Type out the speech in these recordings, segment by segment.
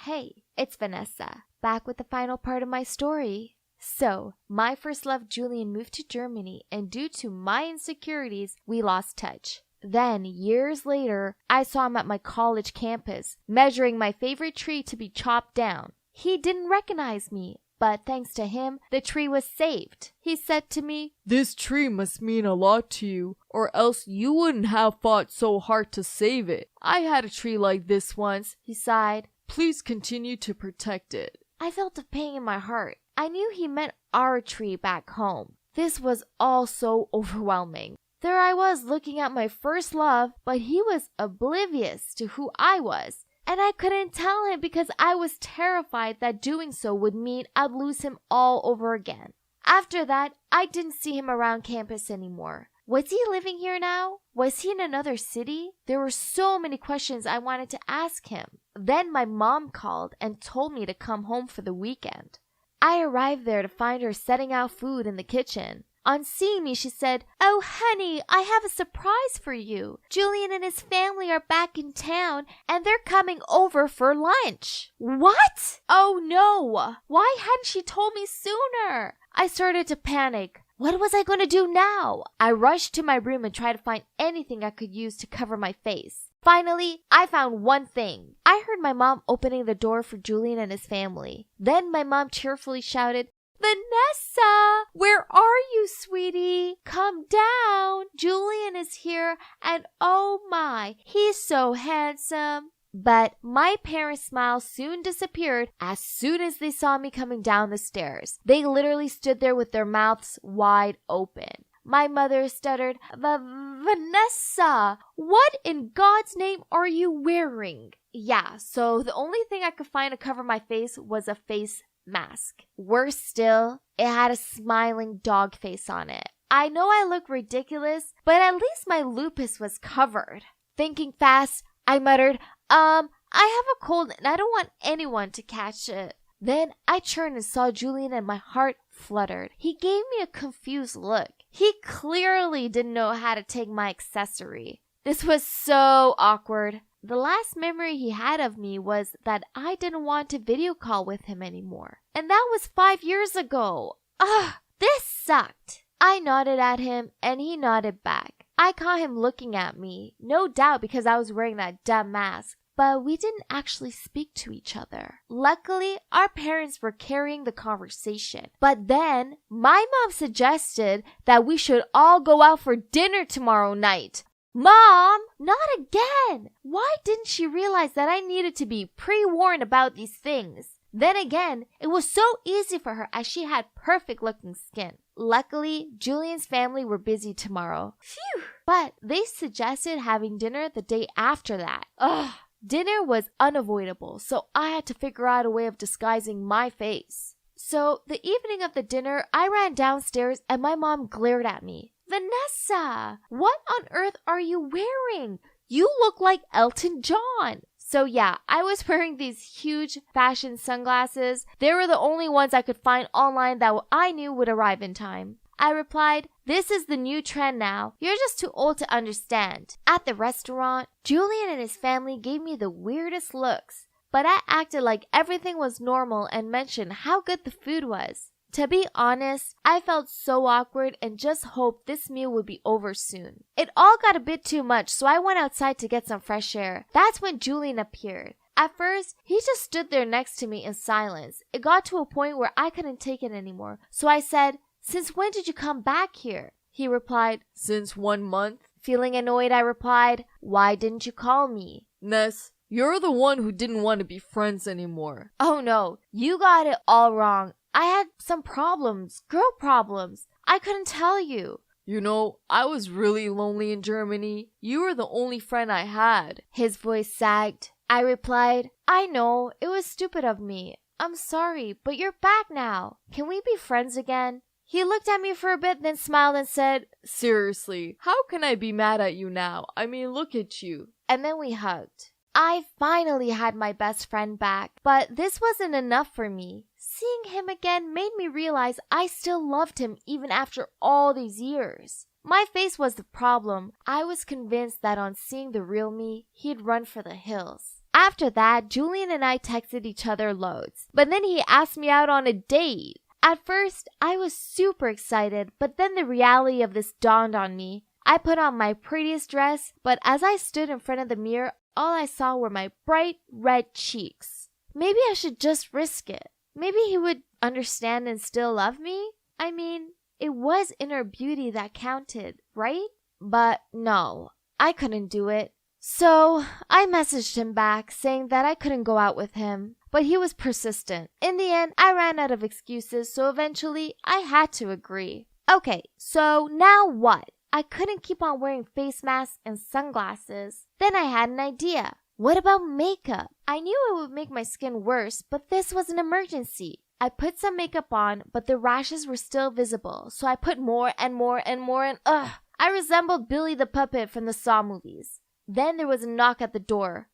Hey, it's Vanessa, back with the final part of my story. So, my first love Julian moved to Germany, and due to my insecurities, we lost touch. Then, years later, I saw him at my college campus, measuring my favorite tree to be chopped down. He didn't recognize me, but thanks to him, the tree was saved. He said to me, "This tree must mean a lot to you, or else you wouldn't have fought so hard to save it. I had a tree like this once," he sighed. "Please continue to protect it." I felt a pain in my heart. I knew he meant our tree back home. This was all so overwhelming. There I was looking at my first love, but he was oblivious to who I was. And I couldn't tell him because I was terrified that doing so would mean I'd lose him all over again. After that, I didn't see him around campus anymore. Was he living here now? Was he in another city? There were so many questions I wanted to ask him. Then my mom called and told me to come home for the weekend. I arrived there to find her setting out food in the kitchen. On seeing me, she said, "Oh, honey, I have a surprise for you. Julian and his family are back in town, and they're coming over for lunch." What? Oh, no. Why hadn't she told me sooner? I started to panic. What was I going to do now? I rushed to my room and tried to find anything I could use to cover my face. Finally, I found one thing. I heard my mom opening the door for Julian and his family. Then my mom cheerfully shouted, "Vanessa, where are you, sweetie? Come down. Julian is here, and oh my, he's so handsome." But my parents' smile soon disappeared as soon as they saw me coming down the stairs. They literally stood there with their mouths wide open. My mother stuttered, "Vanessa, what in God's name are you wearing?" Yeah, so the only thing I could find to cover my face was a face mask. Worse still, it had a smiling dog face on it. I know I look ridiculous, but at least my lupus was covered. Thinking fast, I muttered, I have a cold and I don't want anyone to catch it." Then I turned and saw Julian and my heart fluttered. He gave me a confused look. He clearly didn't know how to take my accessory. This was so awkward. The last memory he had of me was that I didn't want to video call with him anymore. And that was 5 years ago. Ugh, this sucked. I nodded at him and he nodded back. I caught him looking at me, no doubt because I was wearing that dumb mask. But we didn't actually speak to each other. Luckily, our parents were carrying the conversation. But then, my mom suggested that we should all go out for dinner tomorrow night. Mom, not again! Why didn't she realize that I needed to be pre-warned about these things? Then again, it was so easy for her as she had perfect-looking skin. Luckily, Julian's family were busy tomorrow. Phew! But they suggested having dinner the day after that. Ugh! Dinner was unavoidable, so I had to figure out a way of disguising my face. So, the evening of the dinner, I ran downstairs and my mom glared at me. "Vanessa, what on earth are you wearing? You look like Elton John." So yeah, I was wearing these huge fashion sunglasses. They were the only ones I could find online that I knew would arrive in time. I replied, "This is the new trend now. You're just too old to understand." At the restaurant, Julian and his family gave me the weirdest looks, but I acted like everything was normal and mentioned how good the food was. To be honest, I felt so awkward and just hoped this meal would be over soon. It all got a bit too much, so I went outside to get some fresh air. That's when Julian appeared. At first, he just stood there next to me in silence. It got to a point where I couldn't take it anymore, so I said, "Since when did you come back here?" He replied, "Since 1 month. Feeling annoyed, I replied, "Why didn't you call me?" Ness, you're the one who didn't want to be friends anymore. "Oh no, you got it all wrong. I had some problems, girl problems. I couldn't tell you." "You know, I was really lonely in Germany. You were the only friend I had." His voice sagged. I replied, "I know, it was stupid of me. I'm sorry, but you're back now. Can we be friends again?" He looked at me for a bit, then smiled and said, "Seriously, how can I be mad at you now? I mean, look at you." And then we hugged. I finally had my best friend back, but this wasn't enough for me. Seeing him again made me realize I still loved him even after all these years. My face was the problem. I was convinced that on seeing the real me, he'd run for the hills. After that, Julian and I texted each other loads. But then he asked me out on a date. At first, I was super excited, but then the reality of this dawned on me. I put on my prettiest dress, but as I stood in front of the mirror, all I saw were my bright red cheeks. Maybe I should just risk it. Maybe he would understand and still love me? I mean, it was inner beauty that counted, right? But no, I couldn't do it. So I messaged him back saying that I couldn't go out with him, but he was persistent. In the end, I ran out of excuses, so eventually I had to agree. Okay, so now what? I couldn't keep on wearing face masks and sunglasses. Then I had an idea. What about makeup? I knew it would make my skin worse, but this was an emergency. I put some makeup on, but the rashes were still visible, so I put more and more and more and I resembled Billy the Puppet from the Saw movies. Then there was a knock at the door.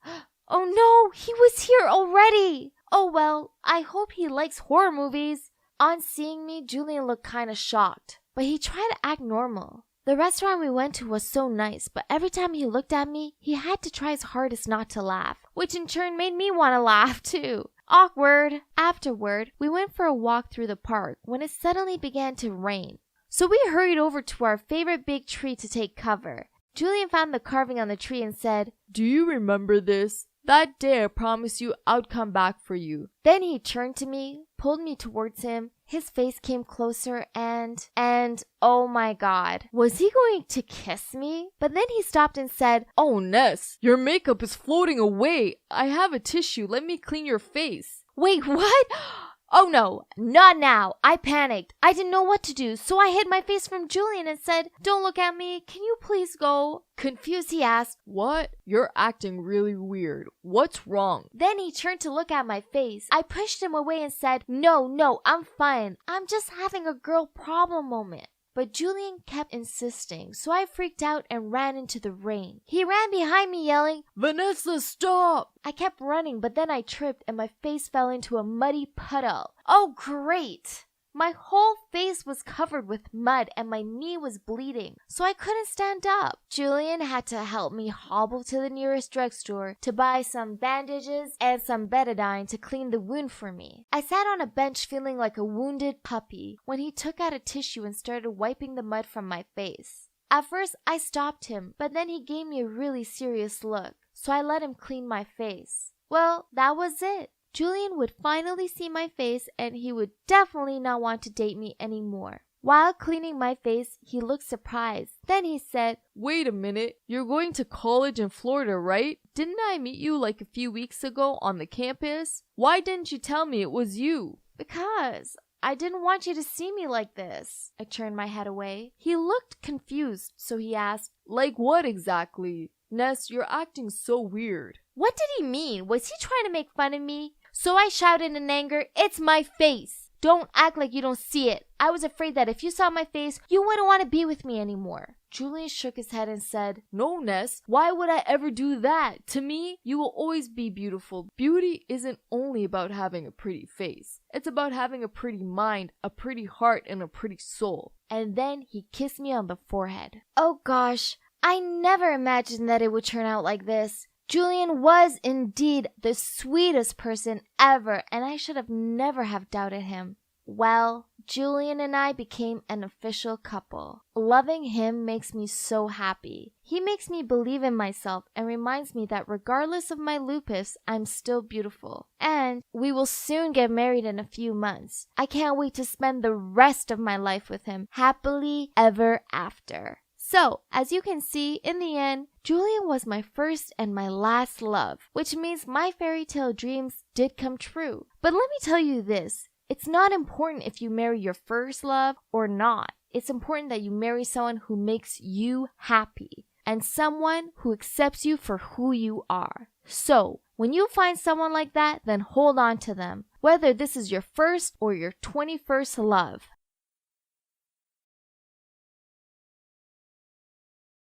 Oh no, he was here already! Oh well, I hope he likes horror movies. On seeing me, Julian looked kinda shocked, but he tried to act normal. The restaurant we went to was so nice, but every time he looked at me, he had to try his hardest not to laugh, which in turn made me want to laugh too. Awkward. Afterward, we went for a walk through the park when it suddenly began to rain. So we hurried over to our favorite big tree to take cover. Julian found the carving on the tree and said, "Do you remember this? That day I promised you I'd come back for you." Then he turned to me, pulled me towards him. His face came closer and oh my God, was he going to kiss me? But then he stopped and said, "Oh, Ness, your makeup is floating away. I have a tissue. Let me clean your face." Wait, what? Oh no, not now. I panicked. I didn't know what to do, so I hid my face from Julian and said, "Don't look at me. Can you please go?" Confused, he asked, "What? You're acting really weird. What's wrong?" Then he turned to look at my face. I pushed him away and said, No, I'm fine. I'm just having a girl problem moment." But Julian kept insisting, so I freaked out and ran into the rain. He ran behind me yelling, "Vanessa, stop!" I kept running, but then I tripped and my face fell into a muddy puddle. Oh, great! My whole face was covered with mud and my knee was bleeding, so I couldn't stand up. Julian had to help me hobble to the nearest drugstore to buy some bandages and some betadine to clean the wound for me. I sat on a bench feeling like a wounded puppy when he took out a tissue and started wiping the mud from my face. At first, I stopped him, but then he gave me a really serious look, so I let him clean my face. Well, that was it. Julian would finally see my face and he would definitely not want to date me anymore. While cleaning my face, he looked surprised. Then he said, "Wait a minute, you're going to college in Florida, right? Didn't I meet you like a few weeks ago on the campus? Why didn't you tell me it was you?" "Because I didn't want you to see me like this." I turned my head away. He looked confused, so he asked, "Like what exactly? Ness, you're acting so weird." What did he mean? Was he trying to make fun of me? So I shouted in anger, "It's my face! Don't act like you don't see it. I was afraid that if you saw my face, you wouldn't want to be with me anymore." Julian shook his head and said, "No, Ness, why would I ever do that? To me, you will always be beautiful. Beauty isn't only about having a pretty face. It's about having a pretty mind, a pretty heart, and a pretty soul." And then he kissed me on the forehead. Oh gosh, I never imagined that it would turn out like this. Julian was indeed the sweetest person ever, and I should have never have doubted him. Well, Julian and I became an official couple. Loving him makes me so happy. He makes me believe in myself and reminds me that regardless of my lupus, I'm still beautiful. And we will soon get married in a few months. I can't wait to spend the rest of my life with him, happily ever after. So, as you can see, in the end, Julian was my first and my last love, which means my fairy tale dreams did come true. But let me tell you this, it's not important if you marry your first love or not. It's important that you marry someone who makes you happy and someone who accepts you for who you are. So, when you find someone like that, then hold on to them, whether this is your first or your 21st love.